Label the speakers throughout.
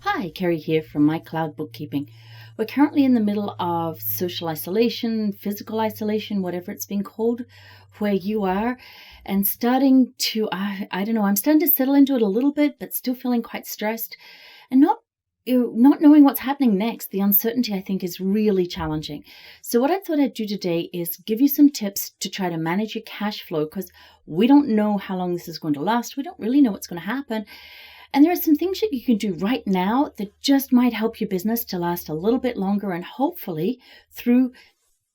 Speaker 1: Hi, Kerry here from My Cloud Bookkeeping. We're currently in the middle of social isolation, physical isolation, whatever it's been called, where you are, and starting to, I'm starting to settle into it a little bit, but still feeling quite stressed and not knowing what's happening next. The uncertainty, I think, is really challenging. So what I thought I'd do today is give you some tips to try to manage your cash flow, because we don't know how long this is going to last. We don't really know what's going to happen. And there are some things that you can do right now that just might help your business to last a little bit longer and hopefully through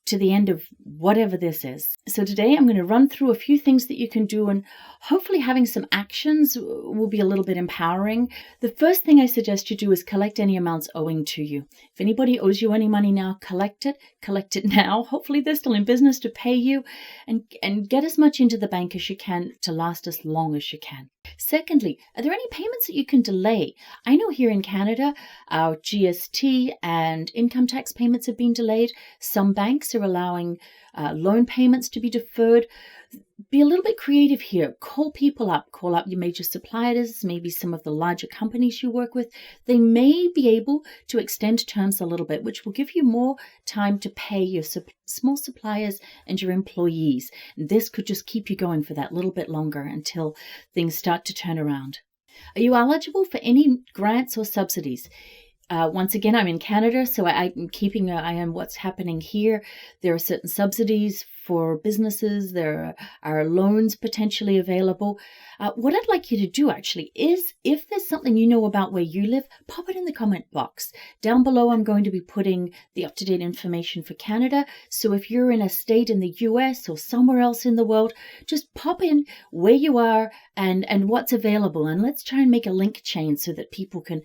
Speaker 1: to the end of whatever this is. So today I'm going to run through a few things that you can do, and hopefully having some actions will be a little bit empowering. The first thing I suggest you do is collect any amounts owing to you. If anybody owes you any money now, collect it now. Hopefully they're still in business to pay you, and get as much into the bank as you can to last as long as you can. Secondly, are there any payments that you can delay? I know here in Canada, our GST and income tax payments have been delayed. Some banks are allowing loan payments to be deferred. Be a little bit creative here. Call people up. Call up your major suppliers, maybe some of the larger companies you work with. They may be able to extend terms a little bit, which will give you more time to pay your small suppliers and your employees. And this could just keep you going for that little bit longer until things start to turn around. Are you eligible for any grants or subsidies? Once again, I'm in Canada, so I'm keeping an eye on what's happening here. There are certain subsidies for businesses. There are loans potentially available. What I'd like you to do actually is, if there's something you know about where you live, pop it in the comment box. Down below, I'm going to be putting the up-to-date information for Canada. So if you're in a state in the US or somewhere else in the world, just pop in where you are and what's available. And let's try and make a link chain so that people can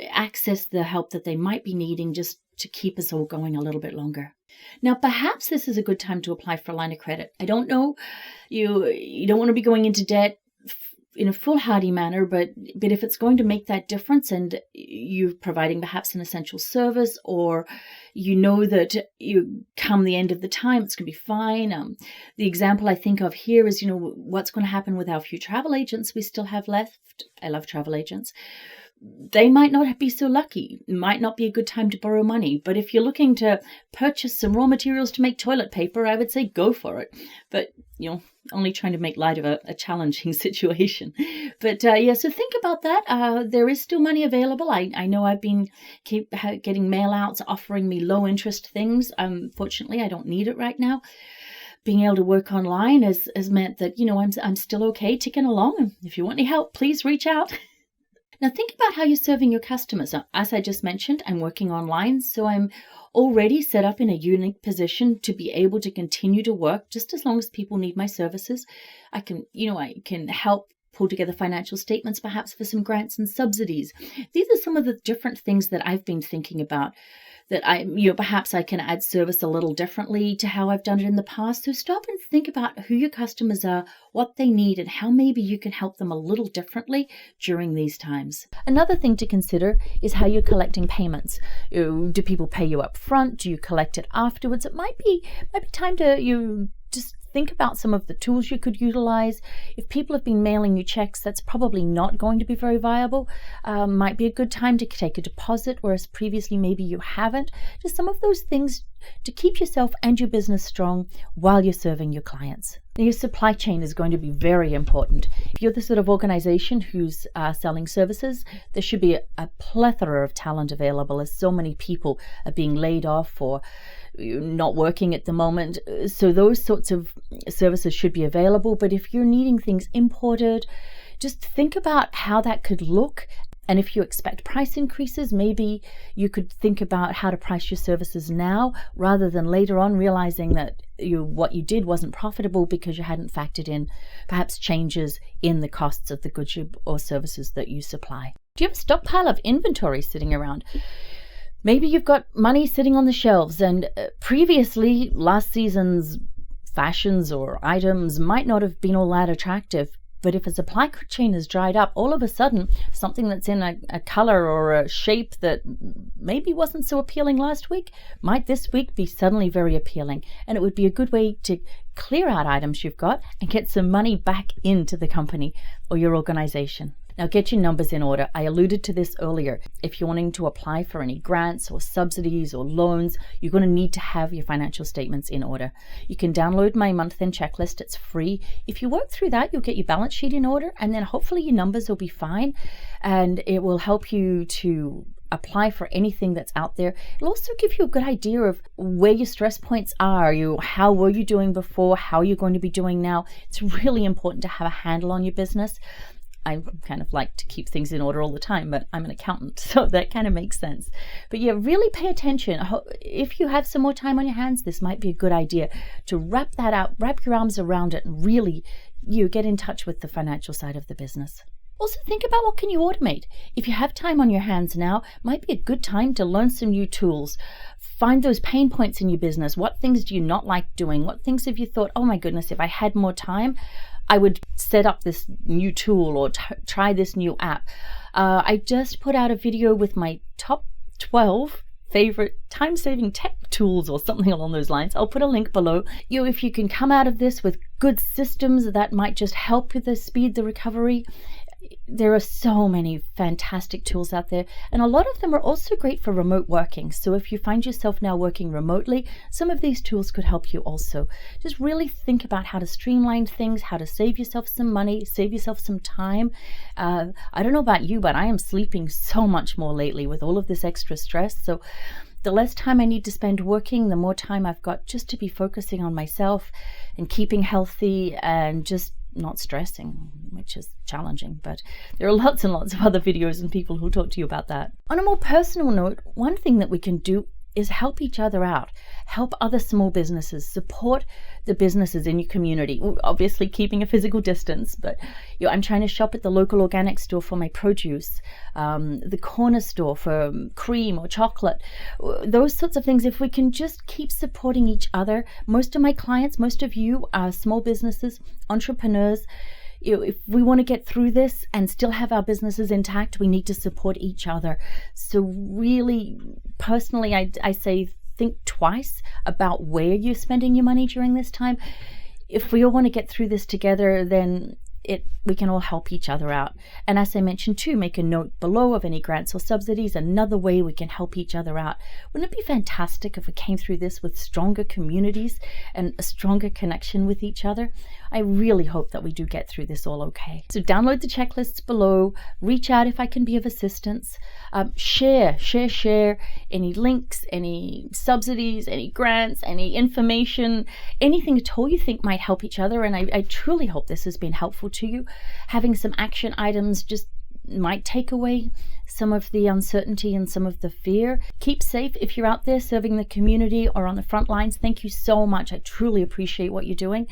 Speaker 1: access the help that they might be needing just to keep us all going a little bit longer. Now, perhaps this is a good time to apply for a line of credit. I don't know, you don't want to be going into debt in a foolhardy manner, but if it's going to make that difference and you're providing perhaps an essential service, or you know that you come the end of the time, it's going to be fine. The example I think of here is, what's going to happen with our few travel agents we still have left. I love travel agents. They might not be so lucky. It might not be a good time to borrow money. But if you're looking to purchase some raw materials to make toilet paper, I would say go for it. But, only trying to make light of a challenging situation. But so think about that. There is still money available. I know I've been getting mail outs offering me low interest things. Fortunately, I don't need it right now. Being able to work online has meant that, I'm still okay ticking along. And if you want any help, please reach out. Now think about how you're serving your customers. As I just mentioned, I'm working online, so I'm already set up in a unique position to be able to continue to work just as long as people need my services. I can help pull together financial statements, perhaps for some grants and subsidies. These are some of the different things that I've been thinking about, that perhaps I can add service a little differently to how I've done it in the past. So stop and think about who your customers are, what they need, and how maybe you can help them a little differently during these times. Another thing to consider is how you're collecting payments. Do people pay you up front? Do you collect it afterwards? It might be time to just think about some of the tools you could utilize. If people have been mailing you checks, that's probably not going to be very viable. Might be a good time to take a deposit, whereas previously maybe you haven't. Just some of those things to keep yourself and your business strong while you're serving your clients. Your supply chain is going to be very important. If you're the sort of organization who's selling services, there should be a plethora of talent available, as so many people are being laid off or not working at the moment. So those sorts of services should be available. But if you're needing things imported, just think about how that could look. And if you expect price increases, maybe you could think about how to price your services now rather than later on, realizing that what you did wasn't profitable because you hadn't factored in perhaps changes in the costs of the goods or services that you supply. Do you have a stockpile of inventory sitting around? Maybe you've got money sitting on the shelves, and previously last season's fashions or items might not have been all that attractive. But if a supply chain has dried up, all of a sudden, something that's in a color or a shape that maybe wasn't so appealing last week might this week be suddenly very appealing. And it would be a good way to clear out items you've got and get some money back into the company or your organization. Now get your numbers in order. I alluded to this earlier. If you're wanting to apply for any grants or subsidies or loans, you're going to need to have your financial statements in order. You can download my month-end checklist. It's free. If you work through that, you'll get your balance sheet in order, and then hopefully your numbers will be fine, and it will help you to apply for anything that's out there. It'll also give you a good idea of where your stress points are. How were you doing before? How are you going to be doing now? It's really important to have a handle on your business. I kind of like to keep things in order all the time, but I'm an accountant, so that kind of makes sense. But yeah, really pay attention. If you have some more time on your hands, this might be a good idea to wrap that out, wrap your arms around it, and really get in touch with the financial side of the business. Also think about what can you automate. If you have time on your hands now, might be a good time to learn some new tools. Find those pain points in your business. What things do you not like doing? What things have you thought, oh my goodness, if I had more time, I would set up this new tool or try this new app. I just put out a video with my top 12 favorite time-saving tech tools or something along those lines. I'll put a link below. If you can come out of this with good systems that might just help with speed the recovery. There are so many fantastic tools out there, and a lot of them are also great for remote working. So if you find yourself now working remotely, some of these tools could help you also. Just really think about how to streamline things, how to save yourself some money, save yourself some time. I don't know about you, but I am sleeping so much more lately with all of this extra stress. So the less time I need to spend working, the more time I've got just to be focusing on myself and keeping healthy and just not stressing, which is challenging, but there are lots and lots of other videos and people who'll talk to you about that. On a more personal note, one thing that we can do is help each other out, help other small businesses, support the businesses in your community, obviously keeping a physical distance, but I'm trying to shop at the local organic store for my produce, the corner store for cream or chocolate, those sorts of things. If we can just keep supporting each other, most of my clients, most of you are small businesses, entrepreneurs. If we want to get through this and still have our businesses intact, we need to support each other. So really, personally, I say think twice about where you're spending your money during this time. If we all want to get through this together, then we can all help each other out. And as I mentioned too, make a note below of any grants or subsidies, another way we can help each other out. Wouldn't it be fantastic if we came through this with stronger communities and a stronger connection with each other? I really hope that we do get through this all okay. So download the checklists below, reach out if I can be of assistance, share any links, any subsidies, any grants, any information, anything at all you think might help each other. And I truly hope this has been helpful to you. Having some action items just might take away some of the uncertainty and some of the fear. Keep safe if you're out there serving the community or on the front lines. Thank you so much. I truly appreciate what you're doing.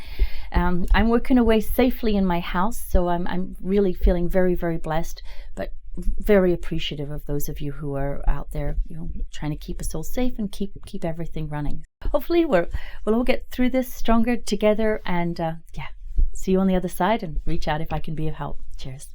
Speaker 1: I'm working away safely in my house, so I'm really feeling very, very blessed, but very appreciative of those of you who are out there, trying to keep us all safe and keep everything running. Hopefully we'll all get through this stronger together, and see you on the other side, and reach out if I can be of help. Cheers.